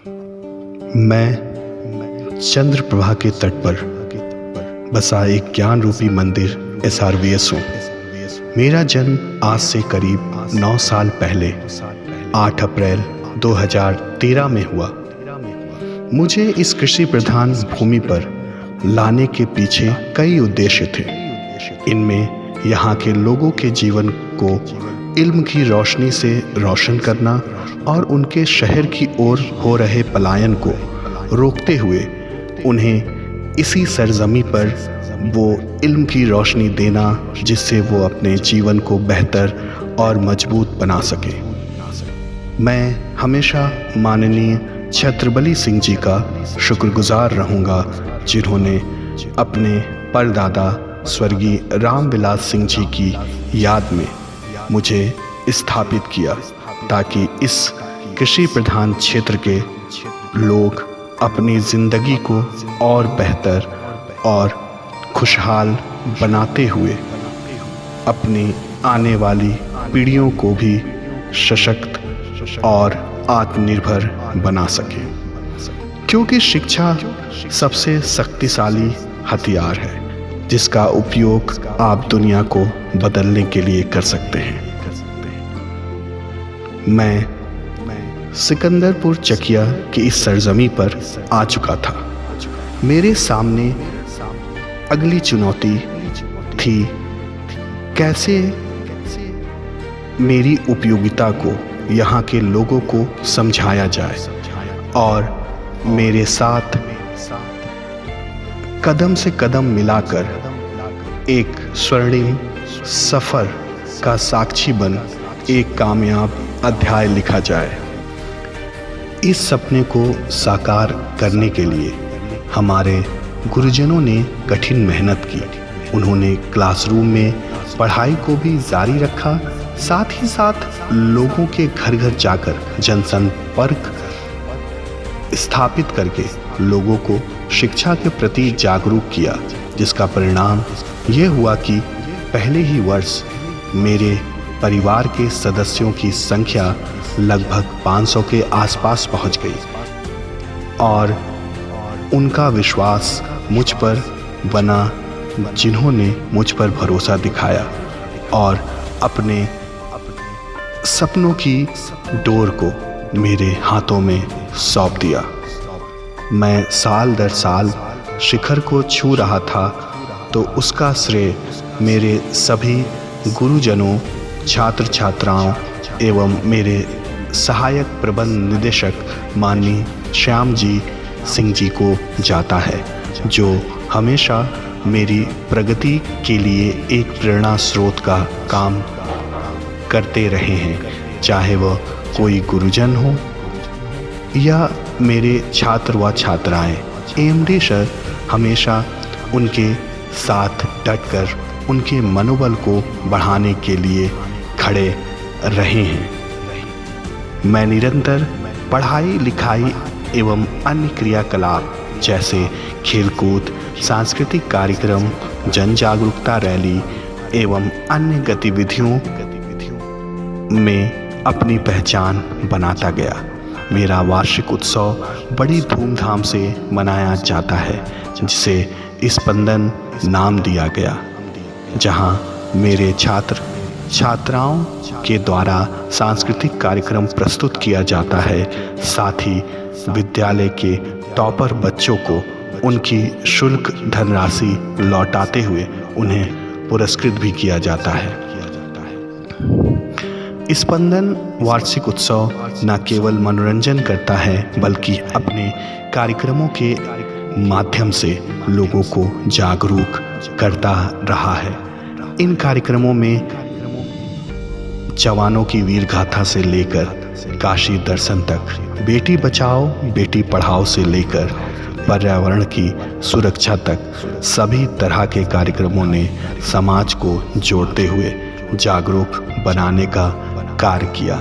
मैं चंद्रप्रभा के तट पर बसा एक ज्ञान रूपी मंदिर SRVS हूँ। मेरा जन्म आज से करीब 9 साल पहले 8 अप्रैल 2013 में हुआ। मुझे इस कृषि प्रधान भूमि पर लाने के पीछे कई उद्देश्य थे। इनमें यहाँ के लोगों के जीवन को इल्म की रोशनी से रोशन करना और उनके शहर की ओर हो रहे पलायन को रोकते हुए उन्हें इसी सरजमी पर वो इल्म की रोशनी देना जिससे वो अपने जीवन को बेहतर और मजबूत बना सके। मैं हमेशा माननीय छत्रबली सिंह जी का शुक्रगुजार रहूँगा, जिन्होंने अपने परदादा स्वर्गीय रामविलास सिंह जी की याद में मुझे स्थापित किया, ताकि इस कृषि प्रधान क्षेत्र के लोग अपनी ज़िंदगी को और बेहतर और खुशहाल बनाते हुए अपनी आने वाली पीढ़ियों को भी सशक्त और आत्मनिर्भर बना सके। क्योंकि शिक्षा सबसे शक्तिशाली हथियार है जिसका उपयोग आप दुनिया को बदलने के लिए कर सकते हैं। मैं सिकंदरपुर चकिया की इस सरजमी पर आ चुका था। मेरे सामने अगली चुनौती थी कैसे मेरी उपयोगिता को यहाँ के लोगों को समझाया जाए और मेरे साथ कदम से कदम मिलाकर एक स्वर्णिम सफ़र का साक्षी बन एक कामयाब अध्याय लिखा जाए। इस सपने को साकार करने के लिए हमारे गुरुजनों ने कठिन मेहनत की। उन्होंने क्लासरूम में पढ़ाई को भी जारी रखा, साथ ही साथ लोगों के घर घर जाकर जनसंपर्क स्थापित करके लोगों को शिक्षा के प्रति जागरूक किया, जिसका परिणाम यह हुआ कि पहले ही वर्ष मेरे परिवार के सदस्यों की संख्या लगभग 500 के आसपास पहुंच गई और उनका विश्वास मुझ पर बना, जिन्होंने मुझ पर भरोसा दिखाया और अपने सपनों की डोर को मेरे हाथों में सौंप दिया। मैं साल दर साल शिखर को छू रहा था, तो उसका श्रेय मेरे सभी गुरुजनों, छात्र छात्राओं एवं मेरे सहायक प्रबंध निदेशक माननीय श्याम जी सिंह जी को जाता है, जो हमेशा मेरी प्रगति के लिए एक प्रेरणा स्रोत का काम करते रहे हैं, चाहे वह कोई गुरुजन हो या मेरे छात्र व छात्राएं। AMD सर हमेशा उनके साथ डटकर उनके मनोबल को बढ़ाने के लिए खड़े रहे हैं। मैं निरंतर पढ़ाई लिखाई एवं अन्य क्रियाकलाप जैसे खेलकूद, सांस्कृतिक कार्यक्रम, जन जागरूकता रैली एवं अन्य गतिविधियों में अपनी पहचान बनाता गया। मेरा वार्षिक उत्सव बड़ी धूमधाम से मनाया जाता है, जिसे स्पंदन नाम दिया गया, जहां मेरे छात्र छात्राओं के द्वारा सांस्कृतिक कार्यक्रम प्रस्तुत किया जाता है। साथ ही विद्यालय के टॉपर बच्चों को उनकी शुल्क धनराशि लौटाते हुए उन्हें पुरस्कृत भी किया जाता है। स्पंदन वार्षिक उत्सव न केवल मनोरंजन करता है, बल्कि अपने कार्यक्रमों के माध्यम से लोगों को जागरूक करता रहा है। इन कार्यक्रमों में जवानों की वीर गाथा से लेकर काशी दर्शन तक, बेटी बचाओ बेटी पढ़ाओ से लेकर पर्यावरण की सुरक्षा तक सभी तरह के कार्यक्रमों ने समाज को जोड़ते हुए जागरूक बनाने का कार्य किया।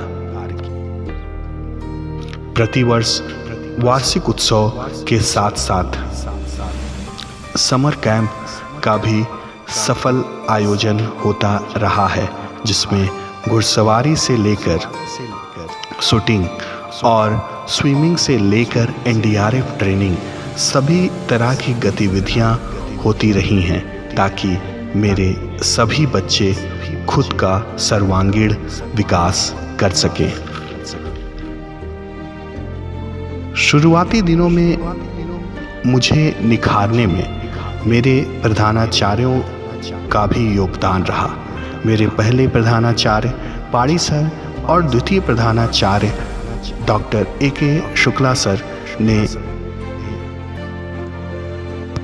प्रतिवर्ष वार्षिक उत्सव के साथ साथ समर कैंप का भी सफल आयोजन होता रहा है, जिसमें घुड़सवारी से लेकर शूटिंग और स्विमिंग से लेकर एनडीआरएफ ट्रेनिंग सभी तरह की गतिविधियां होती रही हैं ताकि मेरे सभी बच्चे खुद का सर्वांगीण विकास कर सकें। शुरुआती दिनों में मुझे निखारने में मेरे प्रधानाचार्यों का भी योगदान रहा। मेरे पहले प्रधानाचार्य पाड़ी सर और द्वितीय प्रधानाचार्य डॉक्टर ए.के. शुक्ला सर ने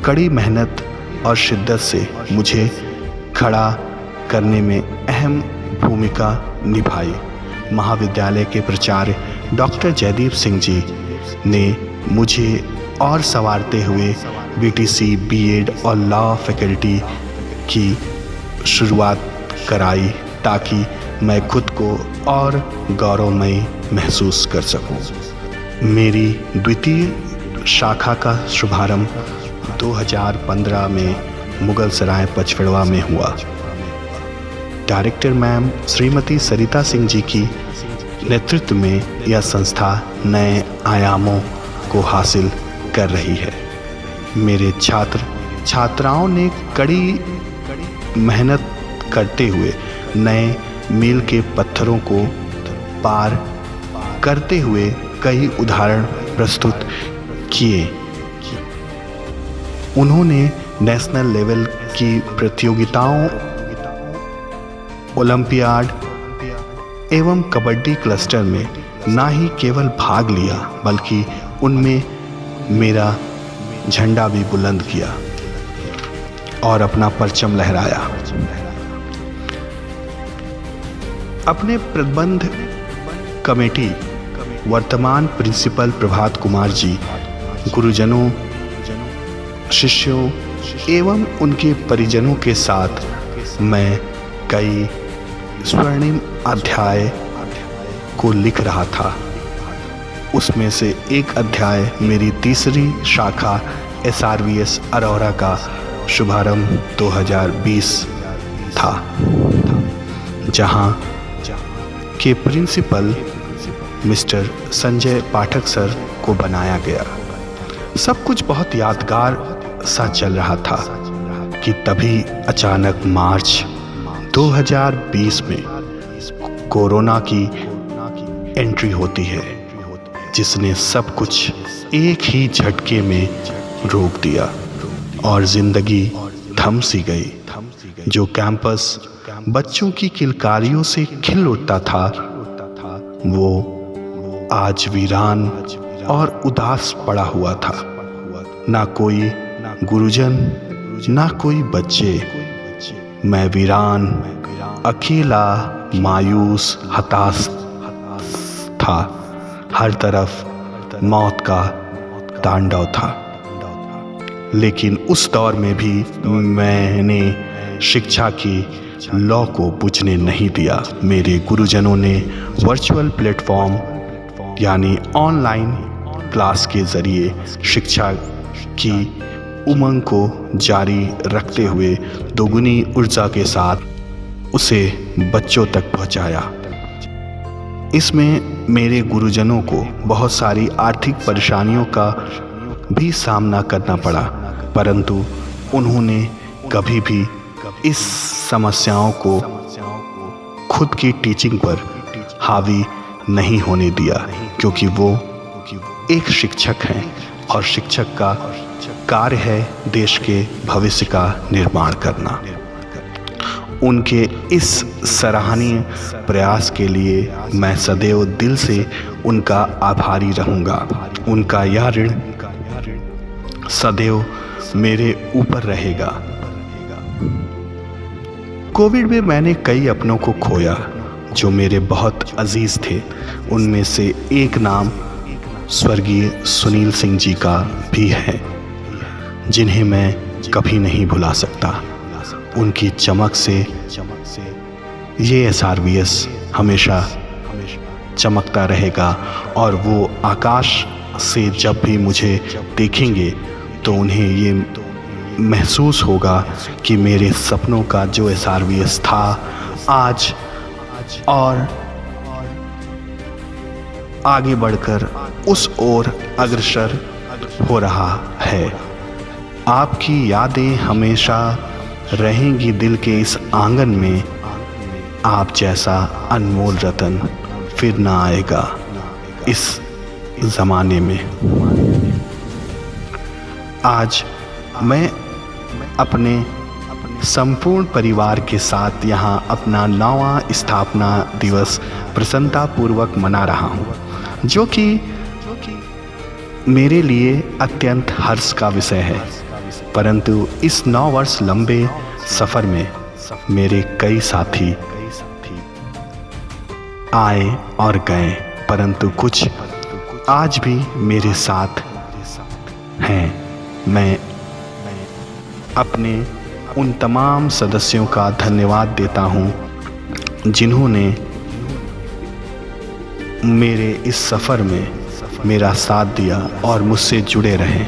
कड़ी मेहनत और शिद्दत से मुझे खड़ा करने में अहम भूमिका निभाई। महाविद्यालय के प्राचार्य डॉक्टर जयदीप सिंह जी ने मुझे और संवारते हुए बीटीसी, बीएड और लॉ फैकल्टी की शुरुआत कराई ताकि मैं खुद को और गौरवमयी महसूस कर सकूं। मेरी द्वितीय शाखा का शुभारंभ 2015 में मुगलसराय पचफड़वा में हुआ। डायरेक्टर मैम श्रीमती सरिता सिंह जी की नेतृत्व में यह संस्था नए आयामों को हासिल कर रही है। मेरे छात्राओं ने कड़ी मेहनत करते हुए नए मील के पत्थरों को पार करते हुए कई उदाहरण प्रस्तुत किए। उन्होंने नेशनल लेवल की प्रतियोगिताओं, ओलंपियाड एवं कबड्डी क्लस्टर में न ही केवल भाग लिया बल्कि उनमें मेरा झंडा भी बुलंद किया और अपना परचम लहराया। अपने प्रबंध कमेटी वर्तमान प्रिंसिपल प्रभात कुमार जी, गुरुजनों, शिष्यों एवं उनके परिजनों के साथ मैं कई स्वर्णिम अध्याय को लिख रहा था। उसमें से एक अध्याय मेरी तीसरी शाखा SRVS अरोरा का शुभारंभ 2020 था, जहां के principal mister Sanjay Pathak sir को बनाया गया। सब कुछ बहुत यादगार सा चल रहा था कि तभी अचानक मार्च 2020 में कोरोना की एंट्री होती है, जिसने सब कुछ एक ही झटके में रोक दिया और जिंदगी थम सी गई। जो कैंपस बच्चों की किलकारियों से खिल उठता था, वो आज वीरान और उदास पड़ा हुआ था। ना कोई गुरुजन, ना कोई बच्चे। मैं वीरान, अकेला, मायूस, हताश था। हर तरफ मौत का तांडव था। लेकिन उस दौर में भी मैंने शिक्षा की लौ को बुझने नहीं दिया। मेरे गुरुजनों ने वर्चुअल प्लेटफॉर्म यानी ऑनलाइन क्लास के जरिए शिक्षा की उमंग को जारी रखते हुए दोगुनी ऊर्जा के साथ उसे बच्चों तक पहुंचाया। इसमें मेरे गुरुजनों को बहुत सारी आर्थिक परेशानियों का भी सामना करना पड़ा, परंतु उन्होंने कभी भी इस समस्याओं को खुद की टीचिंग पर हावी नहीं होने दिया, क्योंकि वो एक शिक्षक हैं और शिक्षक का कार्य है देश के भविष्य का निर्माण करना। उनके इस सराहनीय प्रयास के लिए मैं सदैव दिल से उनका आभारी रहूँगा। उनका यह ऋण सदैव मेरे ऊपर रहेगा। कोविड में मैंने कई अपनों को खोया जो मेरे बहुत अजीज थे। उनमें से एक नाम स्वर्गीय सुनील सिंह जी का भी है, जिन्हें मैं कभी नहीं भुला सकता। उनकी चमक से ये SRVS हमेशा चमकता रहेगा और वो आकाश से जब भी मुझे देखेंगे तो उन्हें ये महसूस होगा कि मेरे सपनों का जो SRVS था आज और आगे बढ़कर उस ओर अग्रसर हो रहा है। आपकी यादें हमेशा रहेंगी दिल के इस आंगन में। आप जैसा अनमोल रतन फिर ना आएगा इस ज़माने में। आज मैं अपने संपूर्ण परिवार के साथ यहाँ अपना 9वां स्थापना दिवस प्रसन्नतापूर्वक मना रहा हूँ, जो कि मेरे लिए अत्यंत हर्ष का विषय है। परंतु इस 9 वर्ष लंबे सफ़र में मेरे कई साथी आए और गए, परंतु कुछ आज भी मेरे साथ हैं। मैं अपने उन तमाम सदस्यों का धन्यवाद देता हूँ जिन्होंने मेरे इस सफ़र में मेरा साथ दिया और मुझसे जुड़े रहे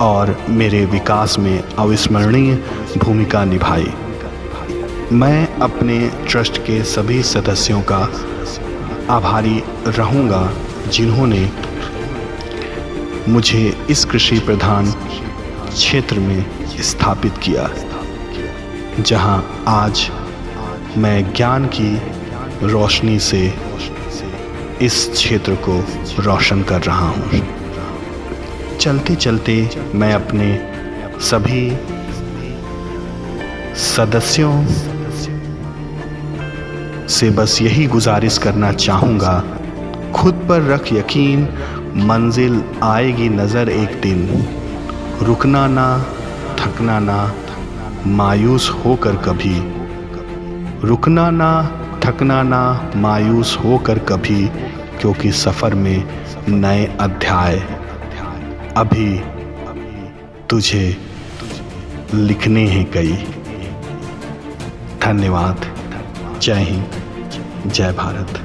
और मेरे विकास में अविस्मरणीय भूमिका निभाई। मैं अपने ट्रस्ट के सभी सदस्यों का आभारी रहूँगा जिन्होंने मुझे इस कृषि प्रधान क्षेत्र में स्थापित किया, जहां आज मैं ज्ञान की रोशनी से इस क्षेत्र को रोशन कर रहा हूं। चलते चलते मैं अपने सभी सदस्यों से बस यही गुजारिश करना चाहूँगा, खुद पर रख यकीन, मंजिल आएगी नज़र एक दिन। रुकना ना, थकना ना, मायूस होकर कभी। रुकना ना, थकना ना, मायूस होकर कभी, क्योंकि सफ़र में नए अध्याय अभी तुझे लिखने हैं कई। धन्यवाद। जय हिंद, जय भारत।